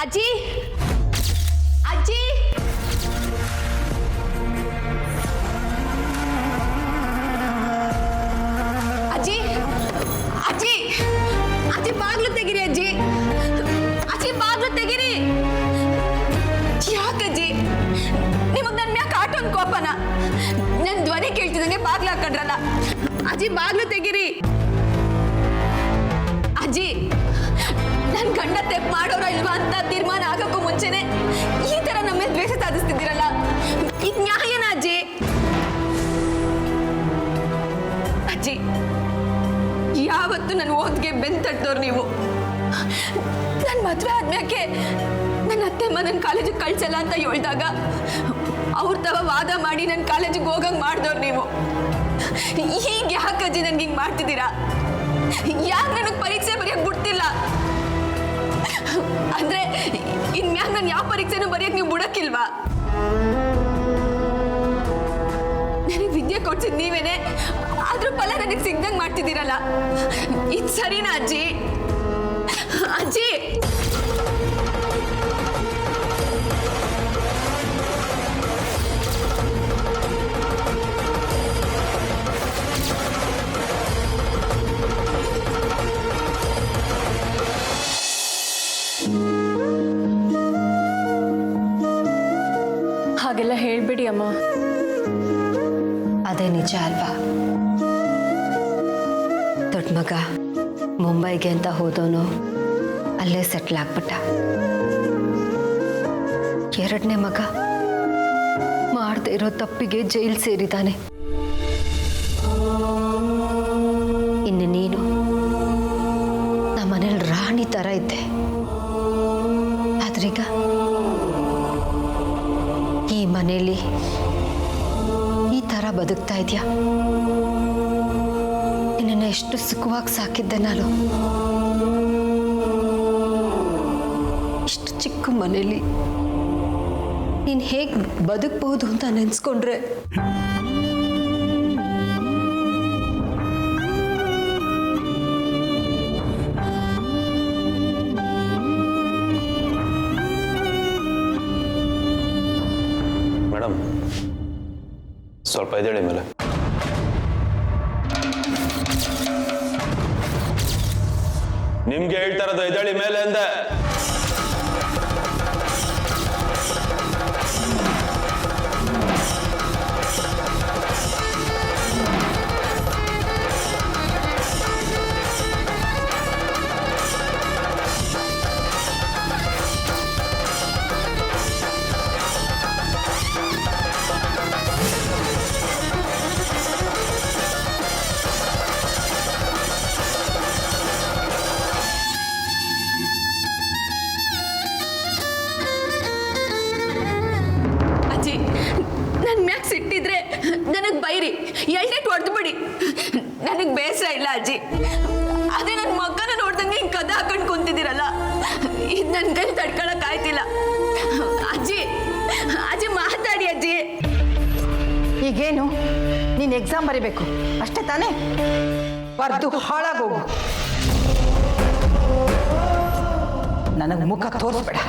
ಅಜ್ಜಿ ಅಜ್ಜಿ ಅಜ್ಜಿ ಅಜ್ಜಿ ಅಜ್ಜಿ ಬಾಗ್ಲು ತೆಗಿರಿ ಅಜ್ಜಿ ಅಜ್ಜಿ ಬಾಗ್ಲು ತೆಗಿರಿ ಯಾಕಜ್ಜಿ ನಿಮಗ್ ನನ್ ಮ್ಯಾಕ ಆಟೋನ್ ಕೋಪನ ನನ್ ಧ್ವನಿ ಕೇಳ್ತಿದಂಗೆ ಬಾಗ್ಲು ಹಾಕೊಂಡ್ರಲ್ಲ ಅಜ್ಜಿ ಬಾಗ್ಲು ತೆಗಿರಿ ಅಜ್ಜಿ ನನ್ ಗಂಡ ತೆಪ್ಪು ಮಾಡೋರ ಇಲ್ವಾ ಅಂತ ತೀರ್ಮಾನ ಆಗಕ್ಕೂ ಮುಂಚೆನೆ ಈ ತರ ನಮ್ಮ ಮೇಲೆ ದ್ವೇಷ ಸಾಧಿಸ್ತಿದ್ದೀರಲ್ಲ ಇದು ನ್ಯಾಯನಾ ಅಜ್ಜಿ ಅಜ್ಜಿ ಯಾವತ್ತು ನನ್ನ ಓದ್ಗೆ ಬೆನ್ ತಟ್ಟೋರು ನೀವು ನನ್ ಮದ್ವೆ ಆದ್ಮ್ಯಾಕೆ ನನ್ನ ಅತ್ತೆಮ್ಮ ನನ್ನ ಕಾಲೇಜಿಗೆ ಕಳ್ಸಲ್ಲ ಅಂತ ಹೇಳ್ದಾಗ ಅವ್ರ ತವ ವಾದ ಮಾಡಿ ನನ್ನ ಕಾಲೇಜಿಗೆ ಹೋಗಂಗ್ ಮಾಡ್ದವ್ರು ನೀವು ಈಗ ಯಾಕಜ್ಜಿ ನನ್ಗೆ ಹಿಂಗ್ ಮಾಡ್ತಿದ್ದೀರಾ ಯಾಕೆ ನನಗೆ ಪರೀಕ್ಷೆ ಬರೆಯಕ್ ಬಿಡ್ತಿಲ್ಲ ಅಂದ್ರೆ ಇನ್ಮ್ಯಾಗ ನಾನು ಯಾವ ಪರೀಕ್ಷೆನೂ ಬರೆಯಕ್ ನೀವು ಬಿಡಕ್ಕಿಲ್ವಾ ನನಗೆ ವಿದ್ಯೆ ಕೊಡ್ಸಿದ್ ನೀವೇನೆ ಅದ್ರ ಫಲ ನನಗೆ ಸಿಗ್ದಂಗ್ ಮಾಡ್ತಿದ್ದೀರಲ್ಲ ಇದು ಸರಿನಾ ಅಜ್ಜಿ ಅಜ್ಜಿ ಹಾಗೆಲ್ಲ ಹೇಳ್ಬೇಡಿ ಅಮ್ಮ. ಅದೇ ನಿಜ ಅಲ್ವಾ? ದೊಡ್ಡ ಮಗ ಮುಂಬೈಗೆ ಅಂತ ಹೋದವನು ಅಲ್ಲೇ ಸೆಟ್ಲ್ ಆಗ್ಬಿಟ್ಟ. ಎರಡನೇ ಮಗ ಮಾಡದೇ ಇರೋ ತಪ್ಪಿಗೆ ಜೈಲ್ ಸೇರಿದ್ದಾನೆ. ಇನ್ನು ನೀನು ನಮ್ಮನೇಲಿ ರಾಣಿ ಥರ ಇದ್ದೆ, ಆದ್ರೀಗ ಈ ಮನೆಯಲ್ಲಿ ಈ ಥರ ಬದುಕ್ತಾ ಇದೆಯಾ? ನಿನ್ನನ್ನು ಎಷ್ಟು ಸುಖವಾಗಿ ಸಾಕಿದ್ದೆ ನಾನು. ಇಷ್ಟು ಚಿಕ್ಕ ಮನೆಯಲ್ಲಿ ನೀನು ಹೇಗೆ ಬದುಕಬಹುದು ಅಂತ ನೆನೆಸ್ಕೊಂಡ್ರೆ ಮೇಡಮ್ ಸ್ವಲ್ಪ ಎದ್ದೇಳಿ ಮೇಲೆ. ನಿಮ್ಗೆ ಹೇಳ್ತಾ ಇರೋದು ಎದ್ದೇಳಿ ಮೇಲೆ ಅಂದೆ. ಸಿಟ್ಟಿದ್ರೆ ನನಗ್ ಬೈರಿ, ಎಳ್ಳೆಟ್ ಹೊಡೆದು ಬಿಡಿ, ನನಗ್ ಬೇಸರ ಇಲ್ಲ ಅಜ್ಜಿ. ಆದ್ರೆ ನನ್ನ ಮಗನ ನೋಡ್ದಂಗೆ ಹಿಂಗ್ ಕದ ಹಾಕೊಂಡ್ ಕುಂತಿದ್ದೀರಲ್ಲ, ಇದು ನನ್ ಕೈ ತಡ್ಕೊಳಕ್ ಆಯ್ತಿಲ್ಲ. ಅಜ್ಜಿ ಅಜ್ಜಿ ಮಾತಾಡಿ ಅಜ್ಜಿ. ಈಗೇನು ನೀನು ಎಕ್ಸಾಮ್ ಬರೀಬೇಕು ಅಷ್ಟೇ ತಾನೇ? ಬರ್ದು ಹಾಳಾಗೋಗು, ನನಗೆ ಮುಖ ತೋರಿಸ್ಬೇಡ.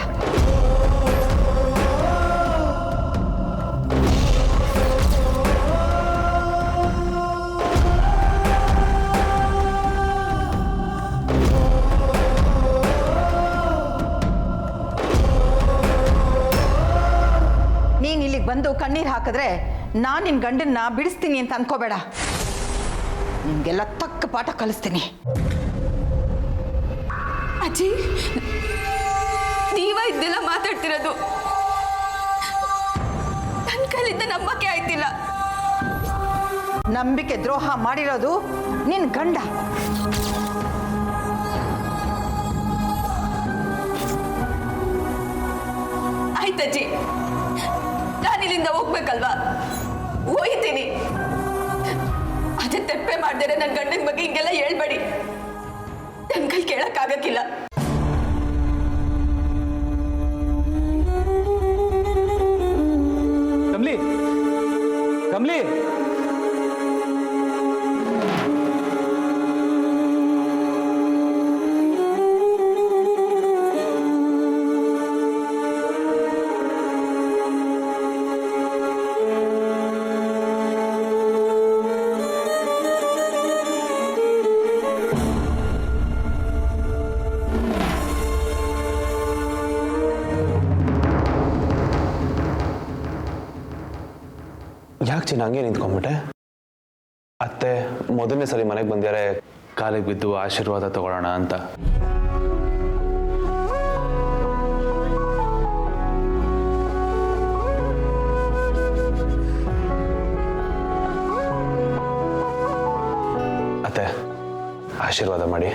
ನೀನು ಇಲ್ಲಿಗೆ ಬಂದು ಕಣ್ಣೀರು ಹಾಕಿದ್ರೆ ನಾನು ನಿನ್ನ ಗಂಡನ್ನ ಬಿಡಿಸ್ತೀನಿ ಅಂತ ಅನ್ಕೋಬೇಡ. ನಿಮಗೆಲ್ಲ ತಕ್ಕ ಪಾಠ ಕಲಿಸ್ತೀನಿ. ಅಜ್ಜಿ ನೀವ ಇದೆಲ್ಲ ಮಾತಾಡ್ತಿರೋದು ನನ್ನ ಕೈಲಿಂದ ನಂಬಕ್ಕೆ ಆಯ್ತಿಲ್ಲ. ನಂಬಿಕೆ ದ್ರೋಹ ಮಾಡಿರೋದು ನಿನ್ನ ಗಂಡ. ಆಯ್ತಜ್ಜಿ, ನಾನಿಲ್ಲಿಂದ ಹೋಗ್ಬೇಕಲ್ವಾ? ಹೋಯ್ತೀನಿ. ಅದೇ ತೆಪ್ಪೆ ಮಾಡ್ದೇನೆ ನನ್ನ ಗಂಡನ ಬಗ್ಗೆ ಹಿಂಗೆಲ್ಲ ಹೇಳ್ಬೇಡಿ. ನನ್ನ ಕೈ ಕೇಳಕ್ಕಾಗಕ್ಕಿಲ್ಲ. ಕಮಲಿ, ಕಮಲಿ, ಯಾಕೆ ಚಿನ್ನ ಹಂಗೆ ನಿಂತ್ಕೊಂಡ್ಬಿಟ್ಟೆ? ಅತ್ತೆ ಮೊದಲನೇ ಸರಿ ಮನೆಗೆ ಬಂದ್ಯಾರೆ, ಕಾಲಿಗೆ ಬಿದ್ದು ಆಶೀರ್ವಾದ ತಗೊಳ್ಳೋಣ ಅಂತ. ಅತ್ತೆ ಆಶೀರ್ವಾದ ಮಾಡಿ.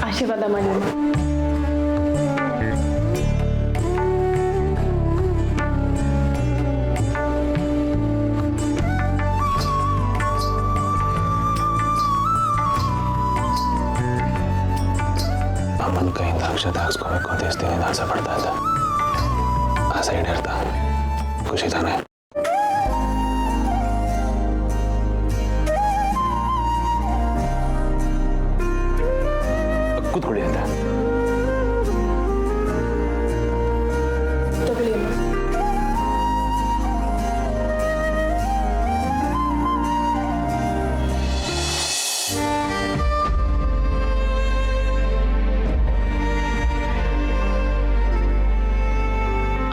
ಆಶೀರ್ವಾದ ಮಾಡಿ. ಅಮ್ಮನ ಕೈಯಿಂದ ಅಕ್ಷತೆ ಹಾಕ್ಸ್ಕೋಬೇಕು ಅಂತ ಎಷ್ಟು ದಿನದಿಂದ ಆಸೆ ಪಡ್ತಾ ಇದ್ದ. ಆಸೆ ಈಡೇರ್ತಾ ಖುಷಿ ತಾನೆ? ಕೂತ್ಕೊಳ್ಳಿ ಅಂತ. ತಗೊಳ್ಳಿ ಅಮ್ಮ.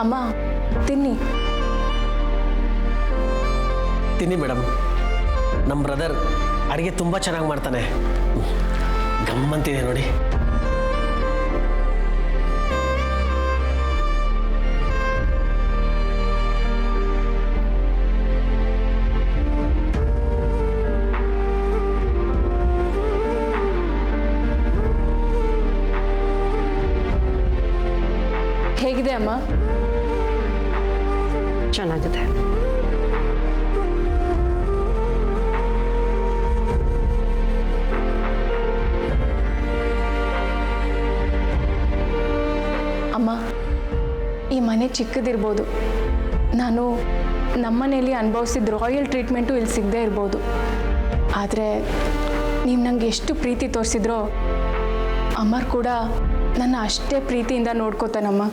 ಅಮ್ಮ ತಿನ್ನಿ. ತಿನ್ನಿ ಮೇಡಮ್. ನಮ್ಮ ಬ್ರದರ್ ಅಡುಗೆ ತುಂಬ ಚೆನ್ನಾಗಿ ಮಾಡ್ತಾನೆ. ಗಮ್ಮಂತಿದೆ ನೋಡಿ. ಹೇಗಿದೆ ಅಮ್ಮ? ಚೆನ್ನಾಗಿದೆ. ಅಮ್ಮ, ಈ ಮನೆ ಚಿಕ್ಕದಿರ್ಬೋದು, ನಾನು ನಮ್ಮನೇಲಿ ಅನುಭವಿಸಿದ ರಾಯಲ್ ಟ್ರೀಟ್ಮೆಂಟು ಇಲ್ಲಿ ಸಿಗದೆ ಇರ್ಬೋದು, ಆದರೆ ನೀವು ನನಗೆ ಎಷ್ಟು ಪ್ರೀತಿ ತೋರಿಸಿದ್ರೋ ಅಮರ್ ಕೂಡ ನನ್ನ ಅಷ್ಟೇ ಪ್ರೀತಿಯಿಂದ ನೋಡ್ಕೋತಾನಮ್ಮ.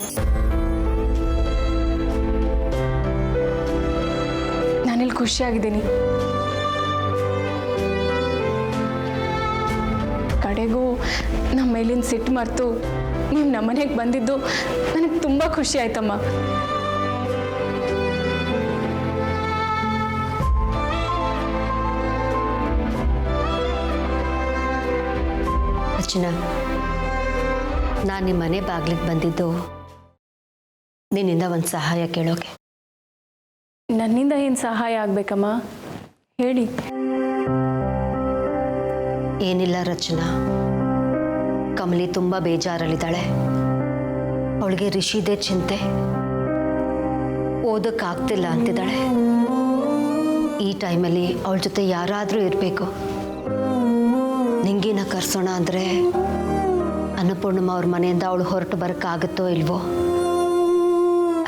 ನಾನಿಲ್ಲಿ ಖುಷಿಯಾಗಿದ್ದೀನಿ. ಕಡೆಗೂ ನಮ್ಮ ಮೇಲಿನ ಸಿಟ್ಟು ಮರೆತು ನೀವು ನಮ್ಮನೆಗೆ ಬಂದಿದ್ದು ನನಗೆ ತುಂಬ ಖುಷಿ ಆಯ್ತಮ್ಮ. ಅರ್ಚನಾ, ನಾನು ನಿಮ್ಮ ಮನೆ ಬಾಗಿಲಿಗೆ ಬಂದಿದ್ದು ನಿನ್ನಿಂದ ಒಂದು ಸಹಾಯ ಕೇಳೋಕೆ. ನನ್ನಿಂದ ಏನು ಸಹಾಯ ಆಗಬೇಕಮ್ಮ? ಹೇಳಿ. ಏನಿಲ್ಲ ರಚನಾ, ಕಮಲಿ ತುಂಬ ಬೇಜಾರಲ್ಲಿದ್ದಾಳೆ. ಅವಳಿಗೆ ರಿಷಿದೇ ಚಿಂತೆ, ಓದೋಕ್ಕಾಗ್ತಿಲ್ಲ ಅಂತಿದ್ದಾಳೆ. ಈ ಟೈಮಲ್ಲಿ ಅವಳ ಜೊತೆ ಯಾರಾದರೂ ಇರಬೇಕು. ನಿಂಗಿನ ಕರ್ಸೋಣ ಅಂದರೆ ಅನ್ನಪೂರ್ಣಮ್ಮ ಅವ್ರ ಮನೆಯಿಂದ ಅವಳು ಹೊರಟು ಬರೋಕ್ಕಾಗುತ್ತೋ ಇಲ್ವೋ.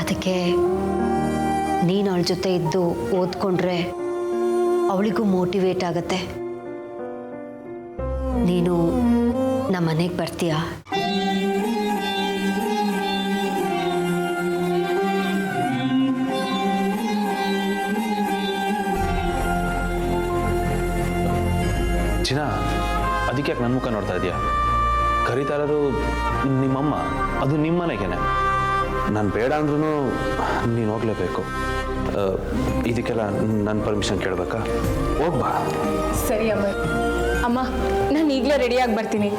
ಅದಕ್ಕೆ ನೀನು ಅವಳ ಜೊತೆ ಇದ್ದು ಓದ್ಕೊಂಡ್ರೆ ಅವಳಿಗೂ ಮೋಟಿವೇಟ್ ಆಗತ್ತೆ. ನೀನು ನಮ್ಮ ಮನೆಗೆ ಬರ್ತೀಯಾ? ಚಿನ್ನ, ಅದಕ್ಕೆ ಯಾಕೆ ನನ್ನ ಮುಖ ನೋಡ್ತಾ ಇದೆಯಾ? ಕರೀತಾ ಇರೋದು ನಿಮ್ಮಮ್ಮ, ಅದು ನಿಮ್ಮ ಮನೆಗೇನೆ. ನಾನು ಬೇಡ ಅಂದ್ರೂ ನೀನು ಹೋಗ್ಲೇಬೇಕು. ಇದಕ್ಕೆಲ್ಲ ನನ್ನ ಪರ್ಮಿಷನ್ ಕೇಳಬೇಕಾ? ಹೋಗ್ಬಾ. ಸರಿ ಅಮ್ಮ. ಅಮ್ಮ, ನಾನು ಈಗಲೇ ರೆಡಿಯಾಗಿ ಬರ್ತೀನಿ.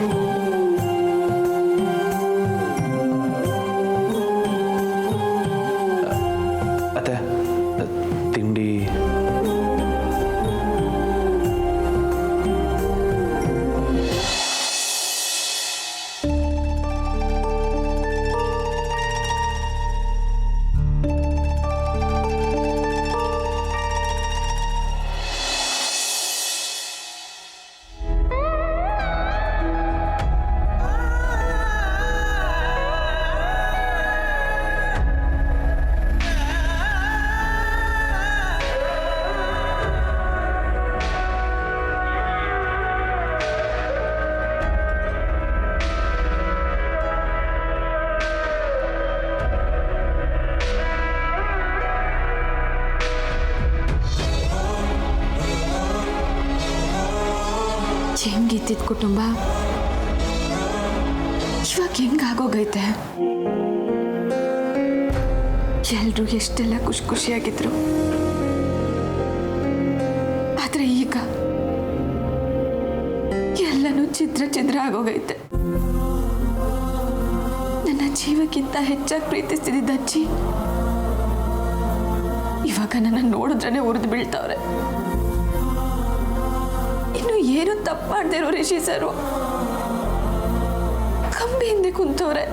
ಅತ್ತೆ, ತಿಂಡಿ ಹೆಂಗಿದ್ದಿದ್ ಕುಟುಂಬ ಇವಾಗ ಹೆಂಗಾಗೋಗೈತೆ? ಎಲ್ರೂ ಎಷ್ಟೆಲ್ಲ ಖುಷಿಯಾಗಿದ್ರು. ಆದ್ರೆ ಈಗ ಎಲ್ಲನೂ ಚಿದ್ರ ಆಗೋಗೈತೆ. ನನ್ನ ಜೀವಕ್ಕಿಂತ ಹೆಚ್ಚಾಗಿ ಪ್ರೀತಿಸ್ತಿದ್ದ ಅಜ್ಜಿ ಇವಾಗ ನನ್ನ ನೋಡಿದ್ರೇ ಉರಿದು ಬೀಳ್ತಾವ್ರೆ. ಇನ್ನು ಏನು ತಪ್ಪು ಮಾಡದೇ ಇರೋ ರಿಷಿ ಸರು ಕಂಬಿ ಹಿಂದೆ ಕುಂತವ್ರೆ.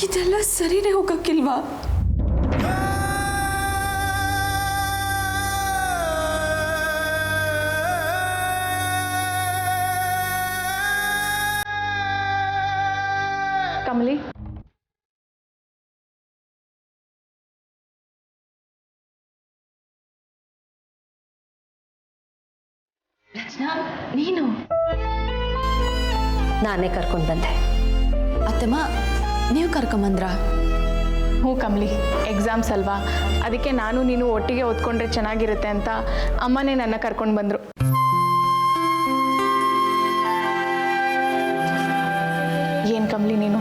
ಇದೆಲ್ಲ ಸರಿನೇ ಹೋಗಕ್ಕಿಲ್ವಾ? ಕಮಲಿ, ನೀನು ನಾನೇ ಕರ್ಕೊಂಡು ಬಂದೆ. ಅತ್ತಮ್ಮ, ನೀವು ಕರ್ಕೊಂಬಂದ್ರ? ಹ್ಞೂ ಕಮಲಿ, ಎಕ್ಸಾಮ್ಸ್ ಅಲ್ವಾ, ಅದಕ್ಕೆ ನಾನು ನೀನು ಒಟ್ಟಿಗೆ ಓದ್ಕೊಂಡ್ರೆ ಚೆನ್ನಾಗಿರುತ್ತೆ ಅಂತ ಅಮ್ಮನೇ ನನ್ನ ಕರ್ಕೊಂಡು ಬಂದರು. ಏನು ಕಮಲಿ, ನೀನು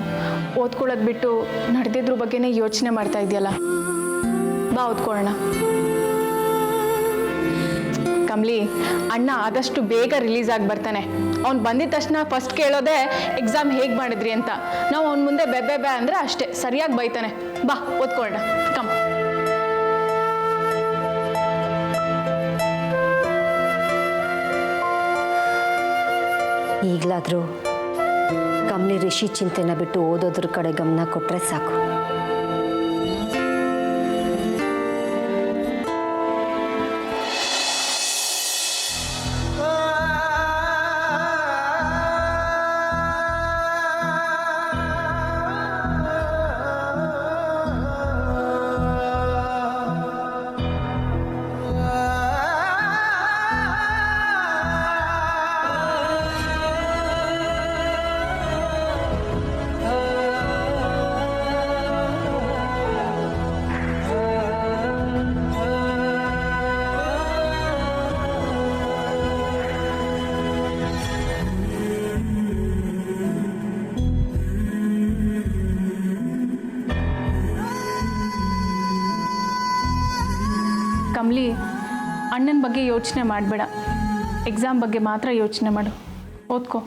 ಓದ್ಕೊಳ್ಳೋದು ಬಿಟ್ಟು ನಡೆದಿದ್ರ ಬಗ್ಗೆನೇ ಯೋಚನೆ ಮಾಡ್ತಾ ಇದೆಯಲ್ಲ. ಬಾ ಓದ್ಕೊಳ್ಳೋಣ. ಕಮಲಿ, ಅಣ್ಣ ಆದಷ್ಟು ಬೇಗ ರಿಲೀಸ್ ಆಗಿ ಬರ್ತಾನೆ. ಅವ್ನು ಬಂದಿದ ತಕ್ಷಣ ಫಸ್ಟ್ ಕೇಳೋದೇ ಎಕ್ಸಾಮ್ ಹೇಗೆ ಮಾಡಿದ್ರಿ ಅಂತ. ನಾವು ಅವ್ನ ಮುಂದೆ ಬೆಬ್ಬೆ ಅಂದರೆ ಅಷ್ಟೇ, ಸರಿಯಾಗಿ ಬೈತಾನೆ. ಬಾ ಓದ್ಕೊಳ್ಳೋಣ, ಕಮ್. ಈಗಲಾದರೂ ಕಮ್ಲಿ ರಿಷಿ ಚಿಂತೆನ ಬಿಟ್ಟು ಓದೋದ್ರ ಕಡೆ ಗಮನ ಕೊಟ್ಟರೆ ಸಾಕು. ಕಮಲಿ, ಅಣ್ಣನ ಬಗ್ಗೆ ಯೋಚನೆ ಮಾಡಬೇಡ, ಎಕ್ಸಾಮ್ ಬಗ್ಗೆ ಮಾತ್ರ ಯೋಚನೆ ಮಾಡು. ಓದ್ಕೋ.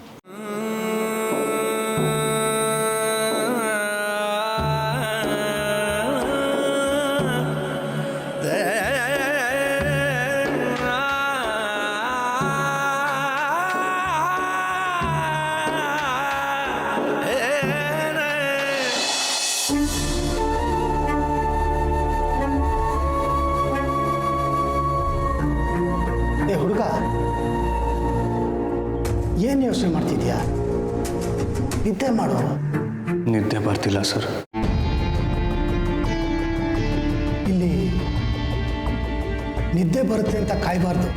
ಹುಡುಗ, ಏನು ಯೋಚನೆ ಮಾಡ್ತಿದ್ಯಾ? ನಿದ್ದೆ ಮಾಡು. ನಿದ್ದೆ ಬರ್ತಿಲ್ಲ ಸರ್. ಇಲ್ಲಿ ನಿದ್ದೆ ಬರುತ್ತೆ ಅಂತ ಕಾಯಬಾರ್ದು.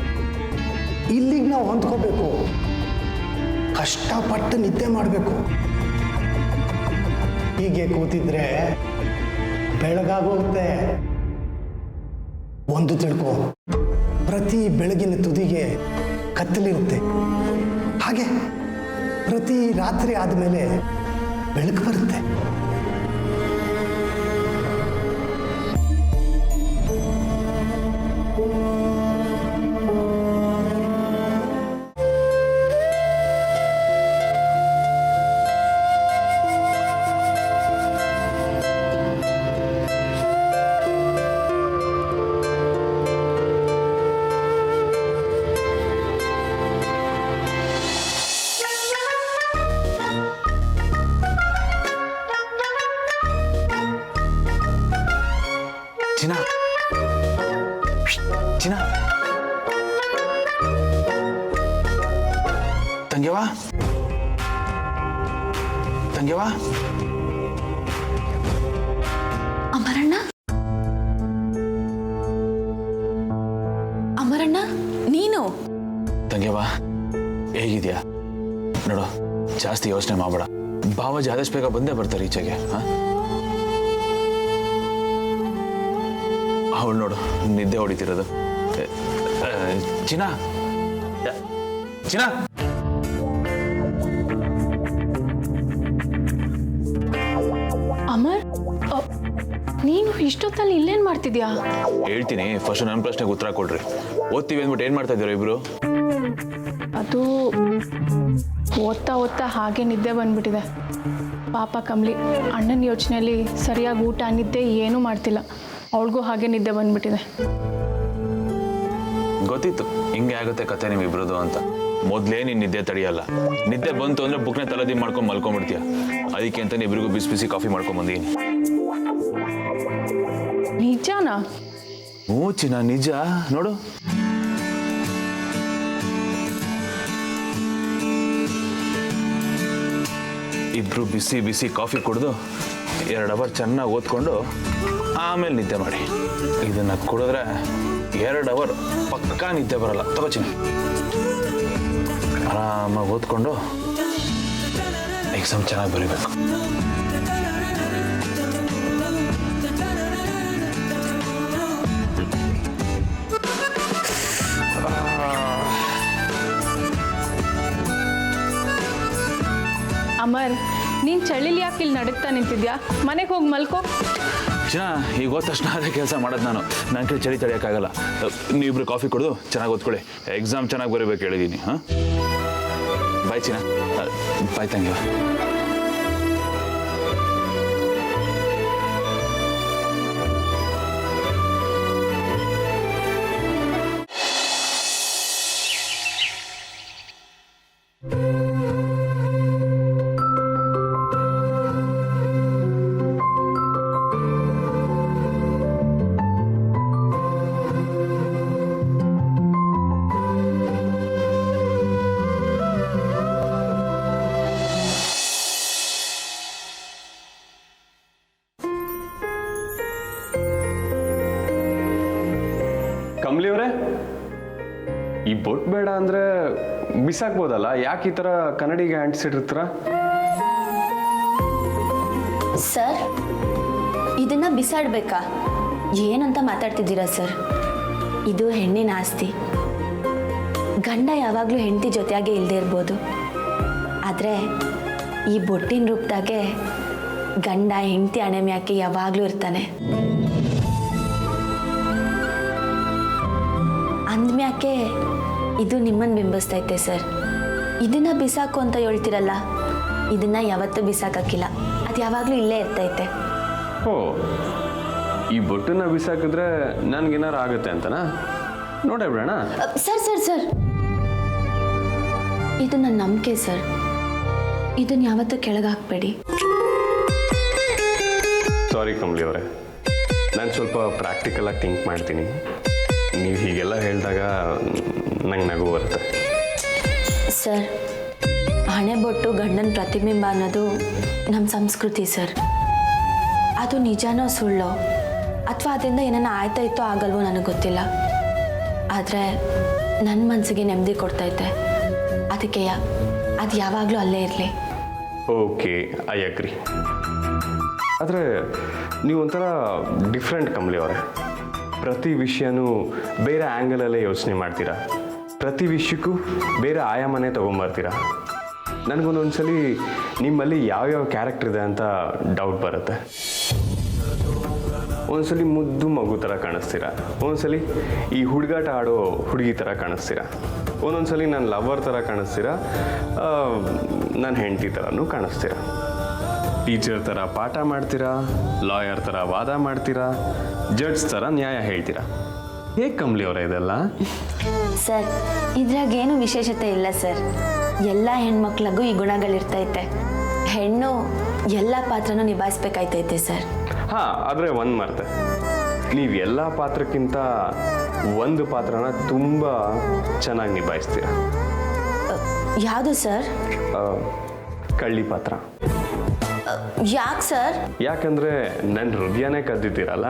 ಇಲ್ಲಿಗೆ ನಾವು ಹೊಂದ್ಕೋಬೇಕು. ಕಷ್ಟಪಟ್ಟು ನಿದ್ದೆ ಮಾಡಬೇಕು. ಹೀಗೆ ಕೂತಿದ್ರೆ ಬೆಳಗಾಗೋಗುತ್ತೆ. ಒಂದು ತಿಳ್ಕೊ, ಪ್ರತಿ ಬೆಳಗಿನ ತುದಿಗೆ ಕತ್ತಲಿರುತ್ತೆ. ಹಾಗೆ ಪ್ರತಿ ರಾತ್ರಿ ಆದಮೇಲೆ ಬೆಳಕು ಬರುತ್ತೆ. ಚಿನ್ನ, ಚಿನ್ನ, ತಂಗ್ಯವಾ, ತಂಗ್ಯವಾ. ಅಮರಣ್ಣ, ಅಮರಣ್ಣ, ನೀನು? ತಂಗ್ಯವಾ, ಹೇಗಿದ್ಯಾ? ನೋಡು, ಜಾಸ್ತಿ ಯೋಚನೆ ಮಾಡಬೇಡ. ಬಾವಾಜಿ ಆದಷ್ಟು ಬೇಗ ಬಂದೇ ಬರ್ತಾರೆ ಈಚೆಗೆ. ಅವಳು ನೋಡು ನಿದ್ದೆ ಹೊಡಿತಿರೋದು. ಚಿನ್ನ, ಚಿನ್ನ. ಅಮರ್, ಇಷ್ಟೊತ್ತಲ್ಲಿ ಇಲ್ಲೇನು ಮಾಡ್ತಿದ್ಯಾ? ಹೇಳ್ತೀನಿ, ಫಸ್ಟ್ ನನ್ನ ಪ್ರಶ್ನೆಗೆ ಉತ್ತರ ಕೊಡ್ರಿ. ಓದ್ತೀವಿ ಅಂದ್ಬಿಟ್ಟು ಏನು ಮಾಡ್ತಾ ಇದ್ದೀರಾ ಇಬ್ರು? ಅದು ಓದ್ತಾ ಓದ್ತಾ ಹಾಗೆ ನಿದ್ದೆ ಬಂದ್ಬಿಟ್ಟಿದೆ. ಪಾಪ ಕಮಲಿ ಅಣ್ಣನ ಯೋಚನೆಯಲ್ಲಿ ಸರಿಯಾಗಿ ಊಟ ನಿದ್ದೆ ಏನೂ ಮಾಡ್ತಿಲ್ಲ. ಅವಳಿಗೂ ಹಾಗೆ ನಿದ್ದೆ ಬಂದ್ಬಿಟ್ಟಿದೆ. ಗೊತ್ತಿತ್ತು ಹಿಂಗೆ ಆಗುತ್ತೆ ಕತೆ ನಿಮ್ಮಿಬ್ರದ್ದು ಅಂತ. ಮೊದಲೇ ನೀನು ನಿದ್ದೆ ತಡೆಯಲ್ಲ. ನಿದ್ದೆ ಬಂತು ಅಂದರೆ ಬುಕ್ನೆ ತಲೆದಿ ಮಾಡ್ಕೊಂಡು ಮಲ್ಕೊಂಡ್ಬಿಡ್ತೀಯ. ಅದಕ್ಕೆ ಅಂತ ಇಬ್ಬರಿಗೂ ಬಿಸಿ ಬಿಸಿ ಕಾಫಿ ಮಾಡ್ಕೊಂಬಂದೀನಿ. ನಿಜಾನಾ? ಹ್ಞೂ ಚಿನ್ನ, ನಿಜ. ನೋಡು, ಇಬ್ರು ಬಿಸಿ ಬಿಸಿ ಕಾಫಿ ಕುಡಿದು 2 ಅವರ್ ಚೆನ್ನಾಗಿ ಓದ್ಕೊಂಡು ಆಮೇಲೆ ನಿದ್ದೆ ಮಾಡಿ. ಇದನ್ನ ಕುಡಿದ್ರೆ 2 ಅವರ್ ಪಕ್ಕಾ ನಿದ್ದೆ ಬರಲ್ಲ. ತಗೋ ಚಿನ್ನ, ಆರಾಮಾಗಿ ಓದ್ಕೊಂಡು ಎಕ್ಸಾಮ್ ಚೆನ್ನಾಗಿ ಬರೀಬೇಕು. ಅಮರ್, ನೀನು ಚಳಿಲಿ ಯಾಕೆ ಇಲ್ಲಿ ನಡುಕ್ತಾ ನಿಂತಿದ್ಯಾ? ಮನೆಗೆ ಹೋಗಿ ಮಲ್ಕೋ. ಚಿನ್ನ, ಈಗ ಹೋದ ತಕ್ಷಣ ಅದೇ ಕೆಲಸ ಮಾಡೋದು ನಾನು. ನನ್ನ ಕೈ ಚಳಿ ತಡೆಯೋಕ್ಕಾಗಲ್ಲ. ನೀವಿಬ್ರು ಕಾಫಿ ಕುಡಿದು ಚೆನ್ನಾಗಿ ಓದ್ಕೊಳ್ಳಿ. ಎಕ್ಸಾಮ್ ಚೆನ್ನಾಗಿ ಬರೀಬೇಕು ಹೇಳಿದ್ದೀನಿ. ಹಾಂ, ಬಾಯ್ ಚಿನ್ನ. ಬಾಯ್ ತಂಗಿ. ಕಮಲಿ ಅವರೇ, ಈ ಬೊಟ್ ಬೇಡ ಅಂದ್ರೆ ಬಿಸಾಕ್ಬೋದಲ್ಲ, ಯಾಕೆ ಈ ಥರ ಕನ್ನಡಿಗೆ ಅಂಟಿಸಿಟ್ಟಿರ್ತೀರ? ಸರ್, ಇದನ್ನ ಬಿಸಾಡ್ಬೇಕಾ? ಏನಂತ ಮಾತಾಡ್ತಿದ್ದೀರಾ ಸರ್? ಇದು ಹೆಣ್ಣಿನ ಆಸ್ತಿ. ಗಂಡ ಯಾವಾಗಲೂ ಹೆಂಡತಿ ಜೊತೆಯಾಗೆ ಇಲ್ಲದೆ ಇರ್ಬೋದು, ಆದರೆ ಈ ಬೊಟ್ಟಿನ ರೂಪದಾಗೆ ಗಂಡ ಹೆಂಡತಿ ಹಣೆ ಮ್ಯಾಕೆ ಯಾವಾಗಲೂ ಇರ್ತಾನೆ. ಅಂದ್ಮ್ಯಾಕೆ ಇದು ನಿಮ್ಮನ್ನು ಬಿಂಬಿಸ್ತೈತೆ ಸರ್. ಇದನ್ನ ಬಿಸಾಕು ಅಂತ ಹೇಳ್ತಿರಲ್ಲ, ಇದನ್ನ ಯಾವತ್ತೂ ಬಿಸಾಕಕ್ಕಿಲ್ಲ. ಅದು ಯಾವಾಗಲೂ ಇಲ್ಲೇ ಇರ್ತೈತೆ. ಓ, ಈ ಬೊಟ್ಟನ್ನ ಬಿಸಾಕಿದ್ರೆ ನನ್ಗೇನಾರು ಆಗುತ್ತೆ ಅಂತನಾ? ನೋಡೇ ಬಿಡೋಣ. ಸರ್ ಸರ್ ಸರ್, ಇದು ನನ್ನ ನಂಬಿಕೆ ಸರ್. ಇದನ್ನ ಯಾವತ್ತೂ ಕೆಳಗೆ ಹಾಕ್ಬೇಡಿ. ಸಾರಿ ಕಮಲಿ ಅವರೇ, ನಾನು ಸ್ವಲ್ಪ ಪ್ರಾಕ್ಟಿಕಲಾಗಿ ಥಿಂಕ್ ಮಾಡ್ತೀನಿ. ನೀವು ಹೀಗೆಲ್ಲ ಹೇಳಿದಾಗ ನಂಗೆ ನಗು ಬರುತ್ತೆ. ಸರ್, ಹಣೆ ಬೊಟ್ಟು ಗಂಡನ ಪ್ರತಿಬಿಂಬ ಅನ್ನೋದು ನಮ್ಮ ಸಂಸ್ಕೃತಿ ಸರ್. ಅದು ನಿಜನೋ ಸುಳ್ಳೋ ಅಥವಾ ಅದರಿಂದ ಏನಾನ ಆಯ್ತಾಯಿತ್ತೋ ಆಗಲ್ವೋ ನನಗೆ ಗೊತ್ತಿಲ್ಲ, ಆದರೆ ನನ್ನ ಮನಸ್ಸಿಗೆ ನೆಮ್ಮದಿ ಕೊಡ್ತೈತೆ. ಅದಕ್ಕೆ ಅದು ಯಾವಾಗಲೂ ಅಲ್ಲೇ ಇರಲಿ. Okay, I agree. ಆದರೆ ನೀವು ಒಂಥರ ಡಿಫ್ರೆಂಟ್ ಕಮಲಿ ಅವರೇ. ಪ್ರತಿ ವಿಷಯನೂ ಬೇರೆ ಆ್ಯಂಗಲಲ್ಲೇ ಯೋಚನೆ ಮಾಡ್ತೀರಾ. ಪ್ರತಿ ವಿಷಯಕ್ಕೂ ಬೇರೆ ಆಯಾಮನೇ ತೊಗೊಂಬರ್ತೀರಾ. ನನಗೊಂದೊಂದ್ಸಲಿ ನಿಮ್ಮಲ್ಲಿ ಯಾವ್ಯಾವ ಕ್ಯಾರೆಕ್ಟರ್ ಇದೆ ಅಂತ ಡೌಟ್ ಬರುತ್ತೆ. ಒಂದ್ಸಲಿ ಮುದ್ದು ಮಗು ಥರ ಕಾಣಿಸ್ತೀರಾ, ಒಂದೊಂದ್ಸಲಿ ಈ ಹುಡುಗಾಟ ಆಡೋ ಹುಡುಗಿ ಥರ ಕಾಣಿಸ್ತೀರಾ, ಒಂದೊಂದ್ಸಲಿ ನನ್ನ ಲವರ್ ಥರ ಕಾಣಿಸ್ತೀರಾ, ನನ್ನ ಹೆಂಡತಿ ಥರನೂ ಕಾಣಿಸ್ತೀರಾ. ಟೀಚರ್ ಥರ ಪಾಠ ಮಾಡ್ತೀರಾ, ಲಾಯರ್ ಥರ ವಾದ ಮಾಡ್ತೀರಾ, ಜಡ್ಜ್ ಥರ ನ್ಯಾಯ ಹೇಳ್ತೀರಾ. ಹೇಗೆ ಕಮಲಿ ಅವರೇ ಇದೆಲ್ಲ? ಸರ್, ಇದ್ರಾಗೇನು ವಿಶೇಷತೆ ಇಲ್ಲ ಸರ್. ಎಲ್ಲ ಹೆಣ್ಮಕ್ಳಿಗೂ ಈ ಗುಣಗಳಿರ್ತೈತೆ. ಹೆಣ್ಣು ಎಲ್ಲ ಪಾತ್ರನೂ ನಿಭಾಯಿಸ್ಬೇಕಾಯ್ತೈತೆ ಸರ್. ಹಾಂ, ಆದರೆ ಒಂದು ಮರ್ತೆ, ನೀವು ಎಲ್ಲ ಪಾತ್ರಕ್ಕಿಂತ ಒಂದು ಪಾತ್ರನ ತುಂಬ ಚೆನ್ನಾಗಿ ನಿಭಾಯಿಸ್ತೀರಾ. ಯಾವುದು ಸರ್? ಕಳ್ಳಿ ಪಾತ್ರ. ಯಾಕೆ ಸರ್? ಯಾಕಂದರೆ ನನ್ನ ಹೃದಯನೇ ಕದ್ದಿದ್ದೀರಲ್ಲ.